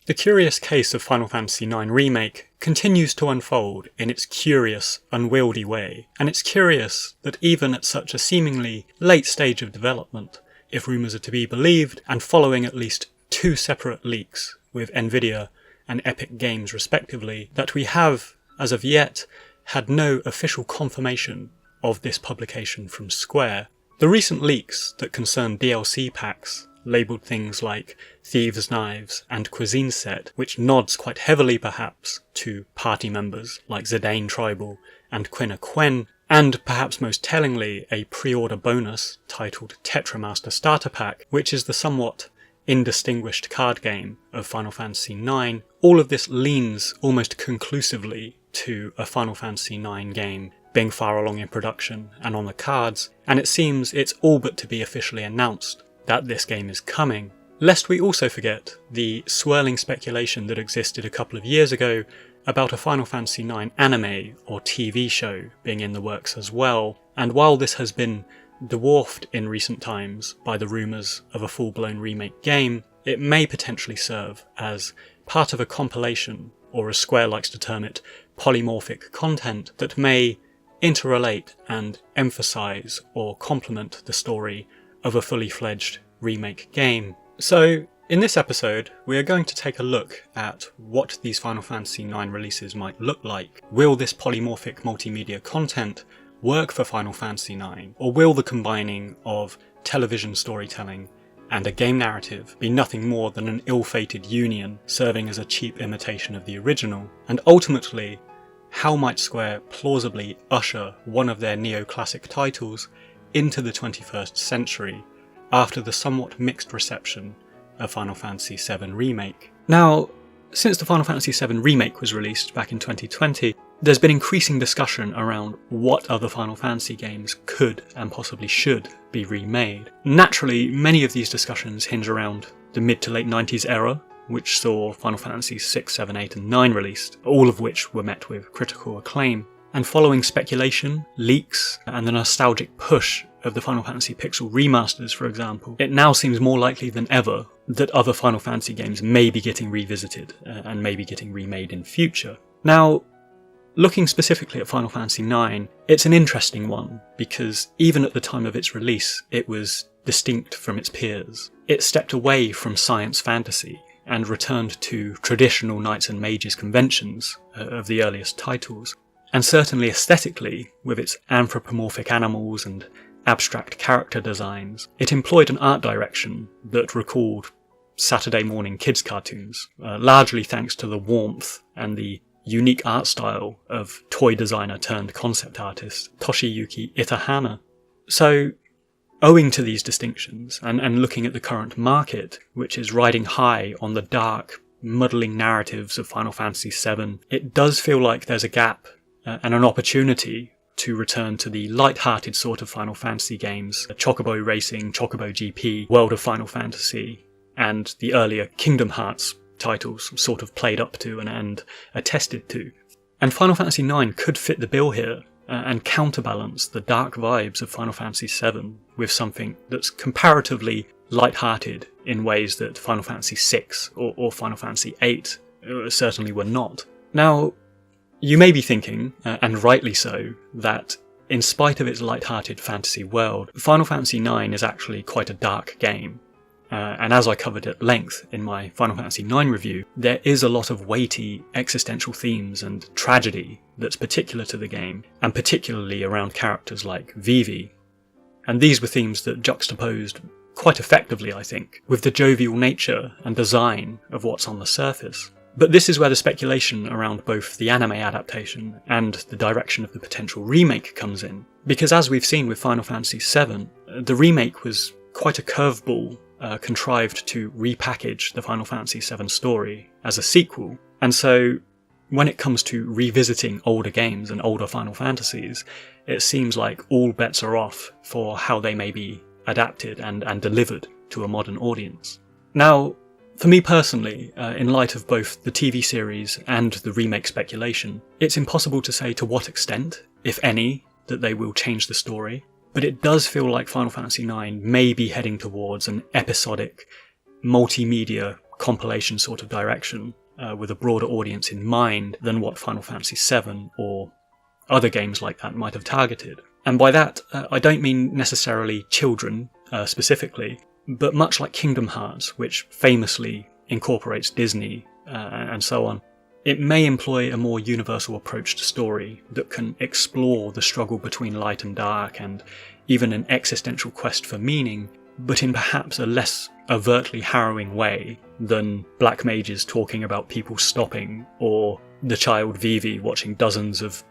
The curious case of Final Fantasy IX Remake continues to unfold in its curious, unwieldy way, and it's curious that even at such a seemingly late stage of development, if rumours are to be believed, and following at least 2 separate leaks with Nvidia and Epic Games respectively, that we have, as of yet, had no official confirmation of this publication from Square. The recent leaks that concern DLC packs labelled things like Thieves' Knives and Cuisine Set, which nods quite heavily perhaps to party members like Zidane Tribal and Quina Quen, and perhaps most tellingly a pre-order bonus titled Tetramaster Starter Pack, which is the somewhat indistinguished card game of Final Fantasy IX. All of this leans almost conclusively to a Final Fantasy IX game being far along in production and on the cards, and it seems it's all but to be officially announced that this game is coming. Lest we also forget the swirling speculation that existed a couple of years ago about a Final Fantasy IX Anime or TV show being in the works as well, and while this has been dwarfed in recent times by the rumours of a full-blown remake game, it may potentially serve as part of a compilation, or as Square likes to term it, polymorphic content that may interrelate and emphasise or complement the story of a fully fledged remake game. So in this episode we are going to take a look at what these Final Fantasy IX releases might look like. Will this polymorphic multimedia content work for Final Fantasy IX, or will the combining of television storytelling and a game narrative be nothing more than an ill-fated union serving as a cheap imitation of the original? And ultimately, how might Square plausibly usher one of their neoclassic titles into the 21st century after the somewhat mixed reception of Final Fantasy VII Remake? Now, since the Final Fantasy VII Remake was released back in 2020, there's been increasing discussion around what other Final Fantasy games could and possibly should be remade. Naturally, many of these discussions hinge around the mid to late 90s era, which saw Final Fantasy VI, VII, VIII and IX released, all of which were met with critical acclaim. And following speculation, leaks, and the nostalgic push of the Final Fantasy Pixel remasters, for example, it now seems more likely than ever that other Final Fantasy games may be getting revisited and may be getting remade in future. Now, looking specifically at Final Fantasy IX, it's an interesting one because even at the time of its release, it was distinct from its peers. It stepped away from science fantasy and returned to traditional knights and mages conventions of the earliest titles. And certainly aesthetically, with its anthropomorphic animals and abstract character designs, it employed an art direction that recalled Saturday morning kids' cartoons, largely thanks to the warmth and the unique art style of toy designer turned concept artist Toshiyuki Itahana. So, owing to these distinctions, and looking at the current market, which is riding high on the dark, muddling narratives of Final Fantasy VII, it does feel like there's a gap and an opportunity to return to the light-hearted sort of Final Fantasy games, Chocobo Racing, Chocobo GP, World of Final Fantasy, and the earlier Kingdom Hearts titles sort of played up to and attested to. And Final Fantasy IX could fit the bill here and counterbalance the dark vibes of Final Fantasy VII with something that's comparatively light-hearted in ways that Final Fantasy VI or Final Fantasy VIII certainly were not. Now, you may be thinking, and rightly so, that in spite of its light-hearted fantasy world, Final Fantasy IX is actually quite a dark game. And as I covered at length in my Final Fantasy IX review, there is a lot of weighty existential themes and tragedy that's particular to the game, and particularly around characters like Vivi. And these were themes that juxtaposed quite effectively, I think, with the jovial nature and design of what's on the surface. But this is where the speculation around both the anime adaptation and the direction of the potential remake comes in. Because as we've seen with Final Fantasy VII, the remake was quite a curveball contrived to repackage the Final Fantasy VII story as a sequel. And so when it comes to revisiting older games and older Final Fantasies, it seems like all bets are off for how they may be adapted and delivered to a modern audience. Now, for me personally, in light of both the TV series and the remake speculation, it's impossible to say to what extent, if any, that they will change the story, but it does feel like Final Fantasy IX may be heading towards an episodic, multimedia compilation sort of direction with a broader audience in mind than what Final Fantasy VII or other games like that might have targeted. And by that, I don't mean necessarily children specifically, but much like Kingdom Hearts, which famously incorporates Disney and so on, it may employ a more universal approach to story that can explore the struggle between light and dark and even an existential quest for meaning, but in perhaps a less overtly harrowing way than Black Mages talking about people stopping, or the child Vivi watching dozens of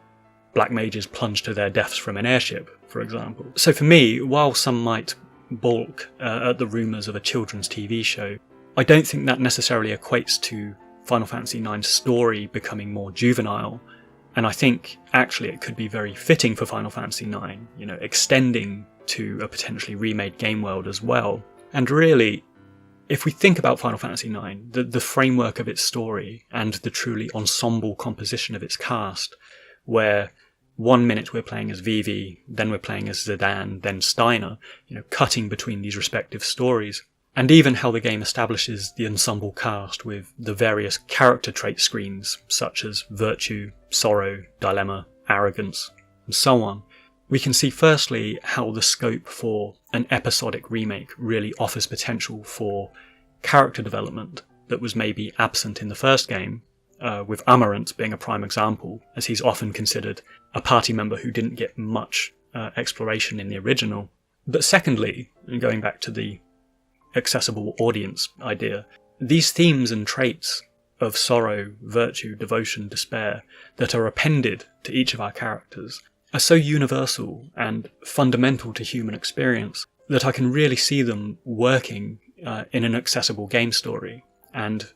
Black Mages plunge to their deaths from an airship, for example. So for me, while some might balk at the rumours of a children's TV show, I don't think that necessarily equates to Final Fantasy IX's story becoming more juvenile, and I think actually it could be very fitting for Final Fantasy IX, extending to a potentially remade game world as well. And really, if we think about Final Fantasy IX, the framework of its story and the truly ensemble composition of its cast, where 1 minute we're playing as Vivi, then we're playing as Zidane, then Steiner, cutting between these respective stories, and even how the game establishes the ensemble cast with the various character trait screens, such as virtue, sorrow, dilemma, arrogance, and so on, we can see firstly how the scope for an episodic remake really offers potential for character development that was maybe absent in the first game, with Amarant being a prime example, as he's often considered a party member who didn't get much exploration in the original. But secondly, and going back to the accessible audience idea, these themes and traits of sorrow, virtue, devotion, despair that are appended to each of our characters are so universal and fundamental to human experience that I can really see them working in an accessible game story, and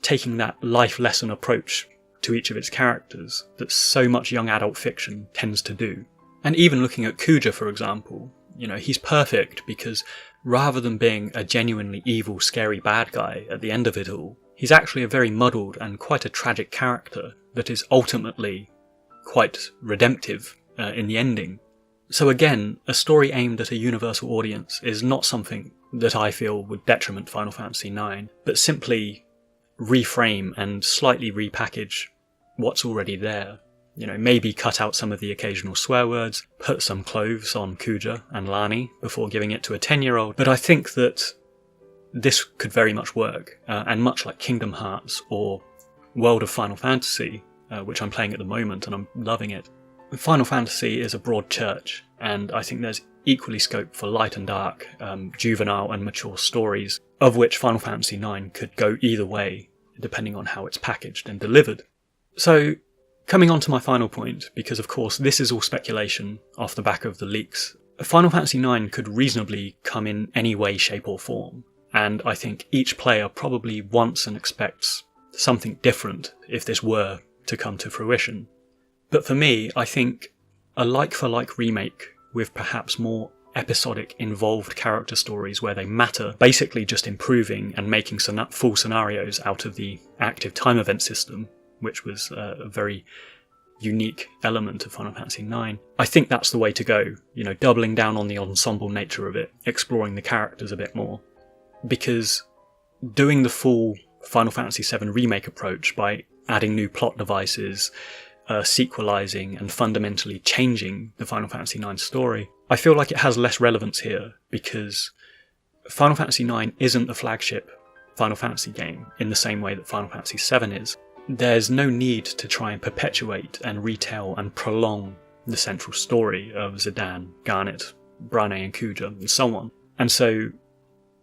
taking that life lesson approach to each of its characters that so much young adult fiction tends to do. And even looking at Kuja, for example, he's perfect because rather than being a genuinely evil, scary bad guy at the end of it all, he's actually a very muddled and quite a tragic character that is ultimately quite redemptive in the ending. So again, a story aimed at a universal audience is not something that I feel would detriment Final Fantasy IX, but simply reframe and slightly repackage what's already there. Maybe cut out some of the occasional swear words, put some clothes on Kuja and Lani before giving it to a 10-year-old. But I think that this could very much work, and much like Kingdom Hearts or World of Final Fantasy, which I'm playing at the moment and I'm loving it, Final Fantasy is a broad church, and I think there's equally scope for light and dark, juvenile and mature stories, of which Final Fantasy IX could go either way, depending on how it's packaged and delivered. So, coming on to my final point, because of course this is all speculation off the back of the leaks, Final Fantasy IX could reasonably come in any way, shape or form, and I think each player probably wants and expects something different if this were to come to fruition. But for me, I think a like-for-like remake with perhaps more episodic, involved character stories where they matter, basically just improving and making full scenarios out of the active time event system, which was a very unique element of Final Fantasy IX. I think that's the way to go, doubling down on the ensemble nature of it, exploring the characters a bit more. Because doing the full Final Fantasy VII Remake approach by adding new plot devices, sequelizing and fundamentally changing the Final Fantasy IX story, I feel like it has less relevance here, because Final Fantasy IX isn't the flagship Final Fantasy game in the same way that Final Fantasy VII is. There's no need to try and perpetuate and retell and prolong the central story of Zidane, Garnet, Brane and Kuja, and so on. And so,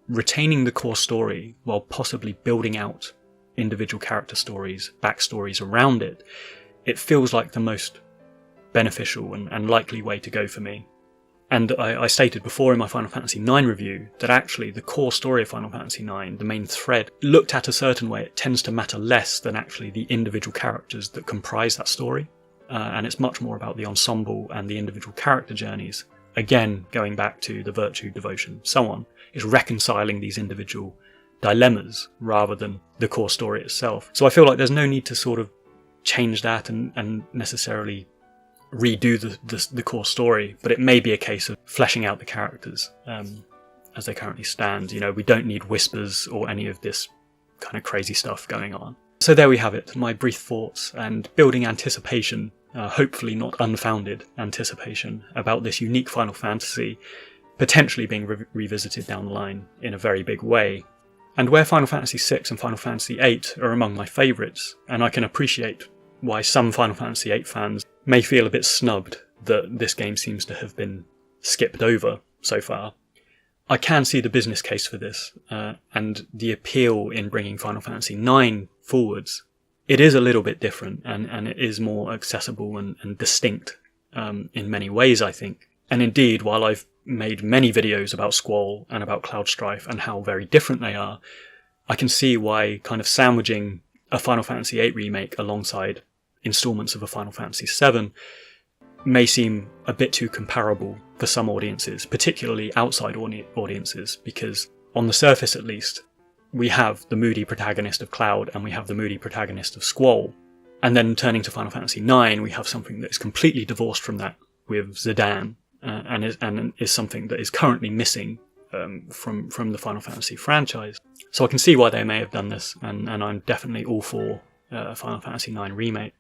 retaining the core story while possibly building out individual character stories, backstories around it, it feels like the most beneficial and likely way to go for me. And I stated before in my Final Fantasy IX review that actually the core story of Final Fantasy IX, the main thread, looked at a certain way, it tends to matter less than actually the individual characters that comprise that story. And it's much more about the ensemble and the individual character journeys. Again, going back to the virtue, devotion, so on, is reconciling these individual dilemmas rather than the core story itself. So I feel like there's no need to sort of change that and necessarily redo the core story, but it may be a case of fleshing out the characters as they currently stand. We don't need whispers or any of this kind of crazy stuff going on. So there we have it, my brief thoughts and building anticipation, hopefully not unfounded anticipation, about this unique Final Fantasy potentially being revisited down the line in a very big way. And where Final Fantasy VI and Final Fantasy VIII are among my favourites, and I can appreciate why some Final Fantasy VIII fans may feel a bit snubbed that this game seems to have been skipped over so far, I can see the business case for this, and the appeal in bringing Final Fantasy IX forwards. It is a little bit different, and it is more accessible and distinct in many ways, I think. And indeed, while I've made many videos about Squall and about Cloud Strife and how very different they are, I can see why kind of sandwiching a Final Fantasy VIII Remake alongside installments of a Final Fantasy VII may seem a bit too comparable for some audiences, particularly outside audiences, because on the surface at least, we have the moody protagonist of Cloud and we have the moody protagonist of Squall. And then turning to Final Fantasy IX, we have something that is completely divorced from that with Zidane, and is something that is currently missing from the Final Fantasy franchise. So I can see why they may have done this, and I'm definitely all for Final Fantasy IX Remake.